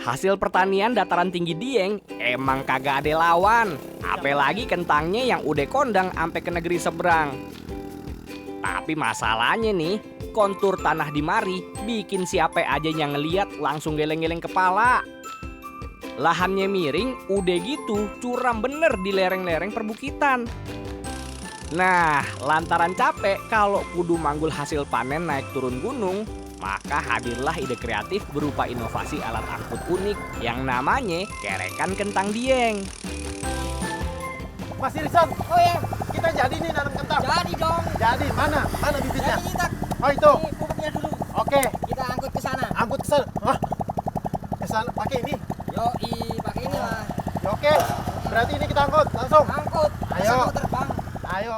Hasil pertanian dataran tinggi Dieng emang kagak ada lawan. Apalagi kentangnya yang udah kondang sampai ke negeri seberang. Tapi masalahnya nih, kontur tanah di mari bikin siapa aja yang ngeliat langsung geleng-geleng kepala. Lahannya miring, udah gitu curam bener di lereng-lereng perbukitan. Nah, lantaran capek kalau kudu manggul hasil panen naik turun gunung, maka hadirlah ide kreatif berupa inovasi alat angkut unik yang namanya kerekan kentang Dieng. Mas Irsan, Oh ya, kita jadi nih nanam kentang. jadi dong. Jadi mana bibitnya? Jadi kita Oh itu. ini pupuknya dulu. Oke, Kita angkut ke sana. angkut ke sana. Hah? Ke sana pakai ini. Yoi, pakai ini lah. Ya, oke, berarti ini kita angkut langsung. Angkut. Ayo. Asal terbang. Ayo.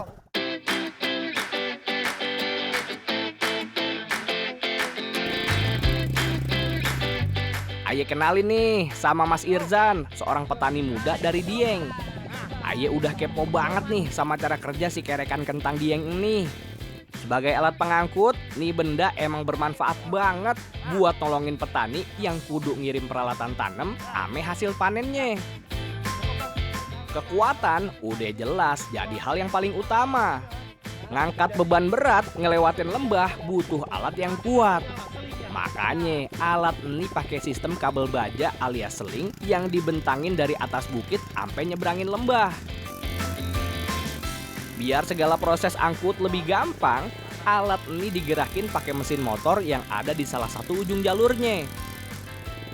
Aye kenalin nih sama Mas Irzan, seorang petani muda dari Dieng. Aye udah kepo banget nih sama cara kerja si kerekan kentang Dieng ini. Sebagai alat pengangkut, nih benda emang bermanfaat banget buat nolongin petani yang kudu ngirim peralatan tanam ame hasil panennya. Kekuatan udah jelas jadi hal yang paling utama. Ngangkat beban berat ngelewatin lembah butuh alat yang kuat. Makanya alat ini pakai sistem kabel baja alias seling yang dibentangin dari atas bukit sampai nyebrangin lembah. Biar segala proses angkut lebih gampang, alat ini digerakin pakai mesin motor yang ada di salah satu ujung jalurnya.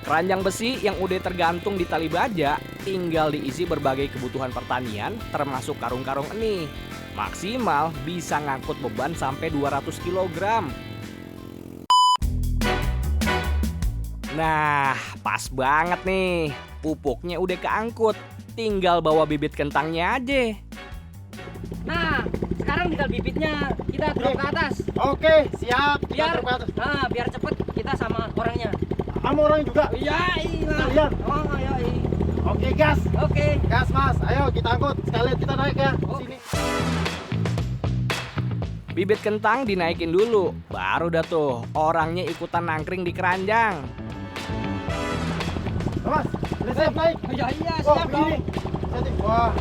Keranjang besi yang udah tergantung di tali baja tinggal diisi berbagai kebutuhan pertanian termasuk karung-karung ini. Maksimal bisa ngangkut beban sampai 200 kg. Nah, pas banget nih. Pupuknya udah keangkut. Tinggal bawa bibit kentangnya aja. Nah, sekarang tinggal bibitnya kita drop ke atas. Oke, siap. Kita Biar truk ke atas. biar cepet kita sama orangnya. Kamu orang juga. Iya, iya. Kalian. Oh, iya, iya. Oke, gas. Oke. Gas, Mas. Ayo kita angkut. Sekalian kita naik ya. Sini. Bibit kentang dinaikin dulu. Baru dah tuh orangnya ikutan nangkring di keranjang. Mas, udah siap naik. Iya, iya, Oh, siap dong. begini. Siap. Wah.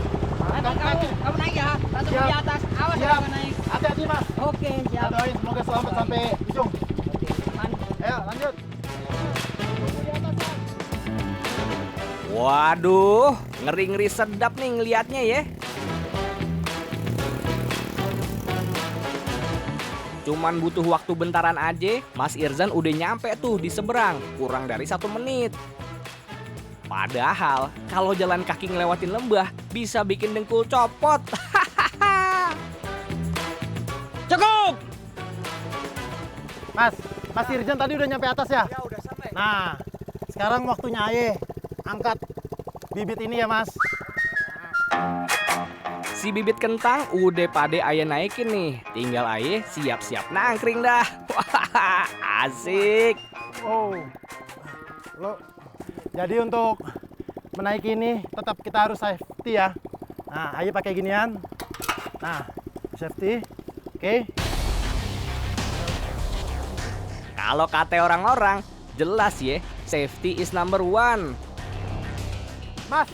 Nanti Angkat kaki. kamu naik ya. Satu Siap. di atas. Awas Siap. jangan naik. Hati-hati, Mas. Oke, Kita siap. doain semoga selamat sampai ujung. Oke, aman. Ayo, lanjut. Waduh, ngeri-ngeri sedap nih ngeliatnya ya. Cuman butuh waktu bentaran aja, Mas Irzan udah nyampe tuh di seberang, kurang dari 1 menit. Padahal, kalau jalan kaki ngelewatin lembah, bisa bikin dengkul copot. Cukup. Mas Irjan tadi udah nyampe atas ya? Ya udah sampai. Nah, sekarang waktunya Aye angkat bibit ini ya, Mas. Si bibit kentang udah pade Aye naikin nih. Tinggal Aye siap-siap nangkring dah. Wah, asik. Oh. Lo jadi untuk menaiki ini tetap kita harus safety ya. Nah, Aye pakai ginian. Nah, safety. Oke. Kalau kata orang-orang, jelas ya, safety is number one. Mas,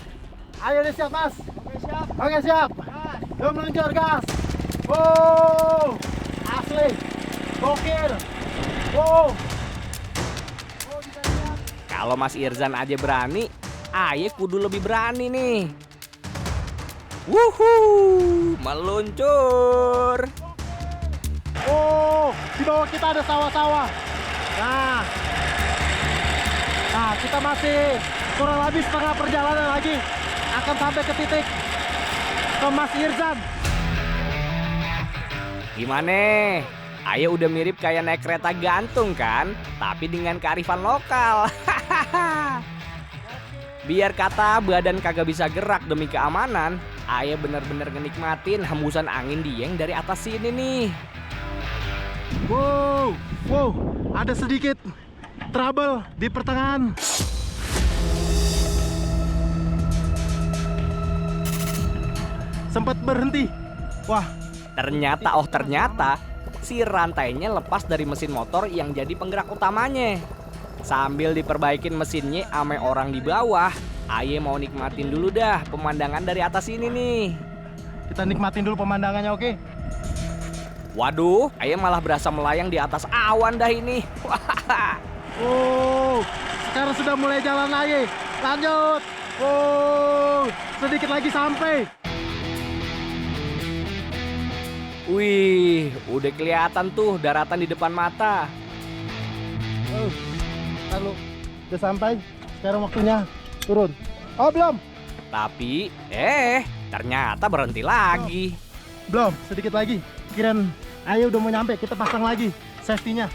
ayo udah siap, Mas. Oke, siap. Oke, siap. Yuk meluncur, gas. Wow. Asli. Gokil. Wow. Kalau Mas Irzan aja berani, Aye kudu lebih berani nih. Wuhuu, meluncur. Oh, di bawah kita ada sawah-sawah. Nah, kita masih kurang lebih setengah perjalanan lagi akan sampai ke titik ke Mas Irzan. Gimana? Aye udah mirip kayak naik kereta gantung kan? Tapi dengan kearifan lokal. Biar kata badan kagak bisa gerak demi keamanan, Aye bener-bener ngenikmatin hembusan angin Dieng dari atas sini nih. Wow, ada sedikit trouble di pertengahan. Sempat berhenti. Wah, Ternyata si rantainya lepas dari mesin motor yang jadi penggerak utamanya. Sambil diperbaikin mesinnya ame orang di bawah, Aye mau nikmatin dulu dah pemandangan dari atas ini nih. Kita nikmatin dulu pemandangannya, oke? Waduh, Aye malah berasa melayang di atas awan dah ini. Wah. Oh, sekarang sudah mulai jalan lagi. Lanjut. Oh, sedikit lagi sampai. Wih, udah kelihatan tuh daratan di depan mata. Oh, lalu udah sampai. Sekarang waktunya turun. Oh, belum. Tapi, ternyata berhenti lagi. Belum, sedikit lagi. Kirain Ayo udah mau nyampe, kita pasang lagi safety-nya.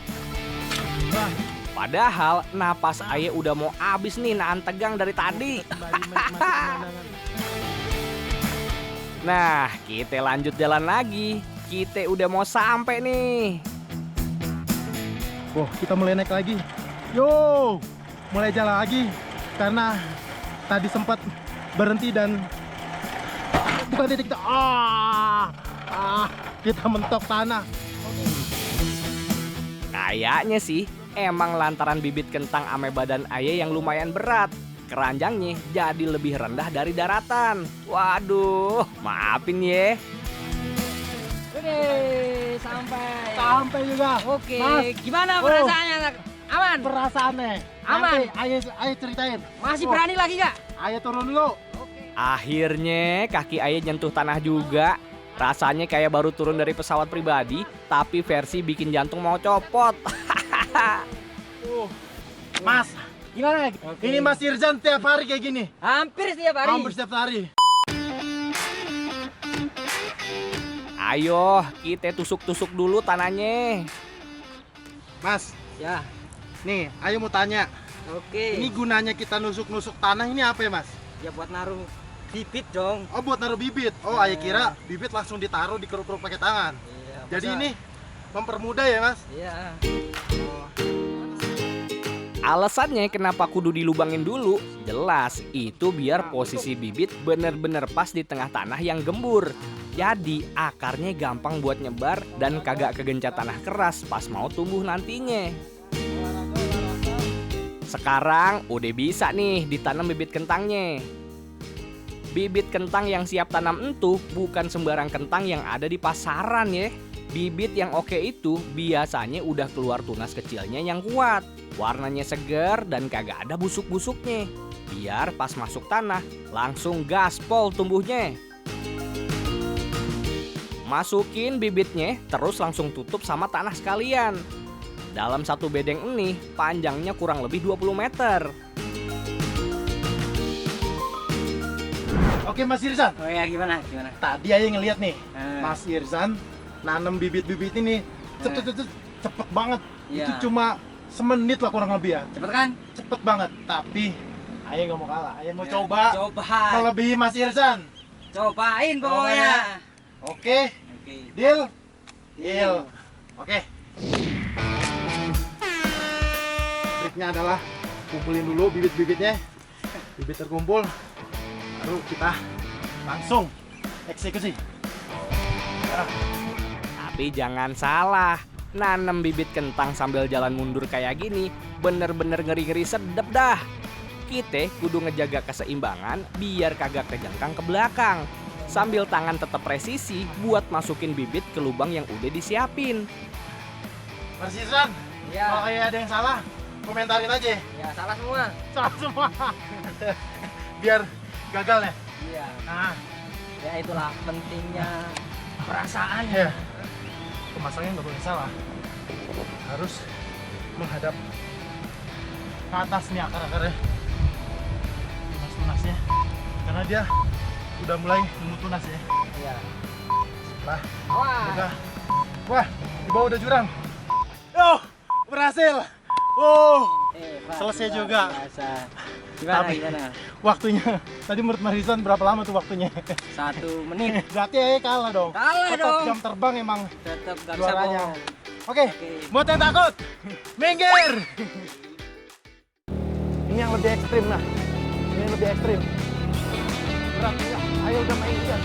Wah, Padahal napas Aye udah mau habis nih nahan tegang dari tadi. kembali menikmati pemandangan. Nah, kita lanjut jalan lagi. Kita udah mau sampai nih. Wah, kita mulai naik lagi. Yo, mulai jalan lagi. Karena tadi sempat berhenti dan bukan titik kita mentok tanah. Kayaknya sih emang lantaran bibit kentang ame badan Aye yang lumayan berat. Keranjangnya jadi lebih rendah dari daratan. Waduh, maafin ye. Oke, sampai. Sampai juga. Oke, Mas. gimana Oh. perasaannya? Aman? Perasaannya. Aman. Nanti Ayo ceritain. Masih Oh, berani lagi nggak? Ayo turun dulu. Akhirnya kaki Aye nyentuh tanah juga. Rasanya kayak baru turun dari pesawat pribadi, tapi versi bikin jantung mau copot. Mas, Gimana? ini Mas Irzan tiap hari kayak gini. Hampir setiap hari. Hampir setiap hari. Ayo, kita tusuk-tusuk dulu tanahnya. Mas, Ya, nih, Ayo mau tanya. oke. Ini gunanya kita nusuk-nusuk tanah ini apa ya, Mas? Ya buat naruh bibit dong. Oh, buat naruh bibit. Oh, Ayo kira bibit langsung ditaruh dikeruk-keruk pakai tangan. Iya, Jadi masa- ini mempermudah ya, Mas? Iya. Alasannya kenapa kudu dilubangin dulu? Jelas, itu biar posisi bibit bener-bener pas di tengah tanah yang gembur. Jadi akarnya gampang buat nyebar dan kagak kegencet tanah keras pas mau tumbuh nantinya. Sekarang udah bisa nih ditanam bibit kentangnya. Bibit kentang yang siap tanam itu bukan sembarang kentang yang ada di pasaran ya. Bibit yang oke itu biasanya udah keluar tunas kecilnya yang kuat. Warnanya segar dan kagak ada busuk-busuknya. Biar pas masuk tanah langsung gaspol tumbuhnya. Masukin bibitnya terus langsung tutup sama tanah sekalian. Dalam satu bedeng ini panjangnya kurang lebih 20 meter. Oke, Mas Irzan. Oh ya, gimana? Gimana? Tadi Ayo ngeliat nih, Ah. Mas Irzan nanam bibit-bibit ini cepet banget. Iya. Itu cuma semenit lah kurang lebih ya. Cepet kan? Cepet banget. Tapi Ayo nggak mau kalah. Ayo mau Ya, coba Coba. melebihi Mas Irzan. Cobain Pokoknya. pokoknya. Oke, Oke. deal? Deal. Oke. Triknya adalah kumpulin dulu bibit-bibitnya. Bibit terkumpul, baru kita langsung eksekusi. Tapi jangan salah, nanam bibit kentang sambil jalan mundur kayak gini bener-bener ngeri-ngeri sedep dah. Kita kudu ngejaga keseimbangan biar kagak kejengkang ke belakang. Sambil tangan tetap presisi buat masukin bibit ke lubang yang udah disiapin. Mas Irzan, Iya. kalau kayak ada yang salah, komentarin aja. Ya, salah semua. Salah semua. Biar gagal ya. Iya. Nah, Ya itulah pentingnya perasaan. ya. Pemasangnya nggak boleh salah. Harus menghadap ke atas nih akar-akarnya. Tunas-tunasnya. Karena dia udah mulai nemu tunas ya. Iya. Lah, Wah. udah. Wah, di bawah udah jurang. Yo, berhasil. Oh, Hebat, selesai luar juga. biasa. Gimana? Tapi- Gimana? waktunya. Tadi menurut Marisan berapa lama tuh waktunya? 1 menit. Berarti Ayo kalah dong. Kalah Tetap dong. jam terbang emang Tetap gak bisa juaranya. bohong. Oke, Oke. buat yang takut, minggir. Ini yang lebih ekstrim nah. Ini yang lebih ekstrim. Berat ya. Ayo udah main lihat.